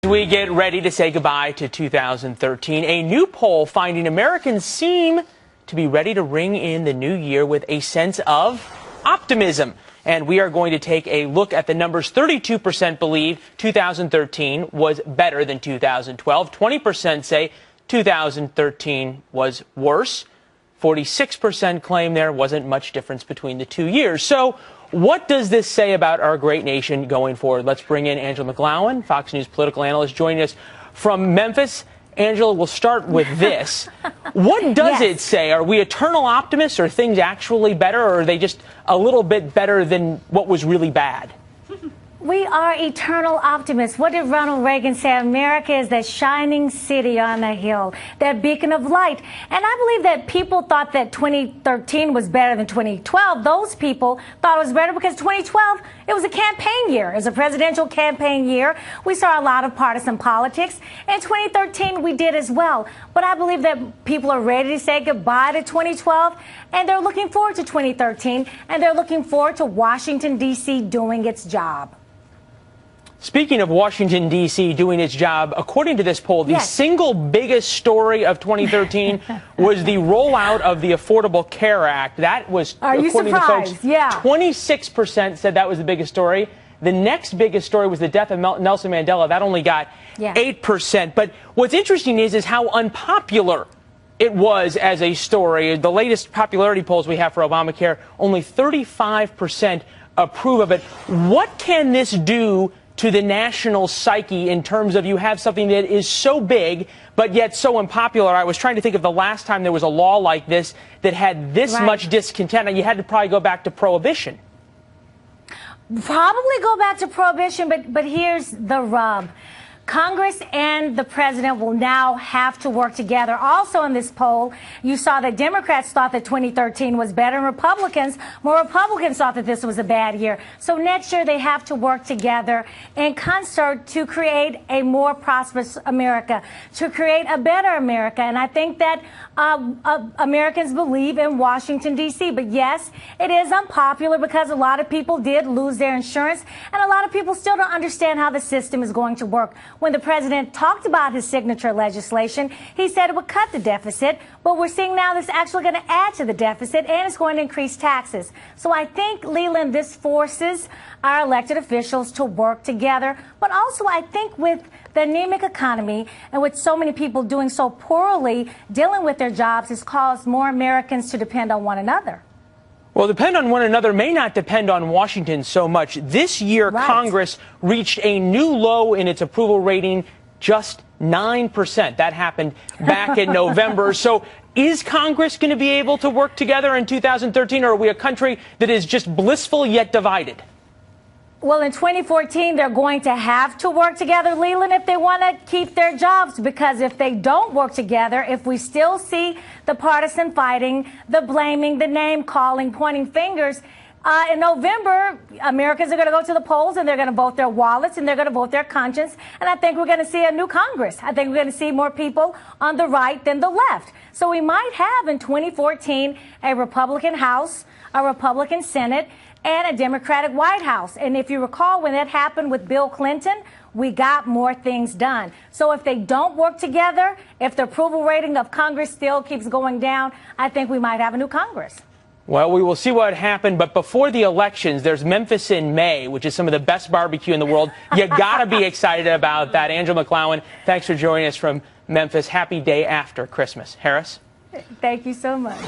We get ready to say goodbye to 2013. A new poll finding Americans seem to be ready to ring in the new year with a sense of optimism. And we are going to take a look at the numbers. 32% believe 2013 was better than 2012. 20% say 2013 was worse. 46% claim there wasn't much difference between the 2 years. So what does this say about our great nation going forward? Let's bring in Angela McGlowan, Fox News political analyst, joining us from Memphis. Angela, we'll start with this. What does it say? Are we eternal optimists? Are things actually better, or are they just a little bit better than what was really bad? We are eternal optimists. What did Ronald Reagan say? America is that shining city on a hill, that beacon of light. And I believe that people thought that 2013 was better than 2012. Those people thought it was better because 2012, it was a campaign year. It was a presidential campaign year. We saw a lot of partisan politics. In 2013, we did as well. But I believe that people are ready to say goodbye to 2012, and they're looking forward to 2013, and they're looking forward to Washington, D.C. doing its job. Speaking of Washington, D.C. doing its job, according to this poll, the single biggest story of 2013 was the rollout of the Affordable Care Act. That was, according to folks, 26% said that was the biggest story. The next biggest story was the death of Nelson Mandela. That only got 8%. But what's interesting is how unpopular it was as a story. The latest popularity polls we have for Obamacare, only 35% approve of it. What can this do to the national psyche in terms of you have something that is so big but yet so unpopular? I was trying to think of the last time there was a law like this that had this much discontent, and you had to probably go back to Prohibition. Probably go back to Prohibition, but here's the rub. Congress and the president will now have to work together. Also in this poll, you saw that Democrats thought that 2013 was better, and more Republicans thought that this was a bad year. So next year they have to work together in concert to create a more prosperous America, to create a better America. And I think that Americans believe in Washington, D.C. But yes, it is unpopular because a lot of people did lose their insurance, and a lot of people still don't understand how the system is going to work. When the president talked about his signature legislation, he said it would cut the deficit, but we're seeing now this actually going to add to the deficit, and it's going to increase taxes. So I think, Leland, this forces our elected officials to work together. But also, I think with the anemic economy and with so many people doing so poorly dealing with their jobs, has caused more Americans to depend on one another. Well, depend on one another may not depend on Washington so much. This year, Congress reached a new low in its approval rating, just 9%. That happened back in November. So is Congress going to be able to work together in 2013, or are we a country that is just blissful yet divided? Well, in 2014, they're going to have to work together, Leland, if they want to keep their jobs, because if they don't work together, if we still see the partisan fighting, the blaming, the name calling, pointing fingers, in November, Americans are going to go to the polls, and they're going to vote their wallets, and they're going to vote their conscience. And I think we're going to see a new Congress. I think we're going to see more people on the right than the left. So we might have in 2014 a Republican House, a Republican Senate, and a Democratic White House. And if you recall, when that happened with Bill Clinton, we got more things done. So if they don't work together, if the approval rating of Congress still keeps going down, I think we might have a new Congress. Well, we will see what happened. But before the elections, there's Memphis in May, which is some of the best barbecue in the world. You got to be excited about that. Angela McGlowan, thanks for joining us from Memphis. Happy day after Christmas. Harris? Thank you so much.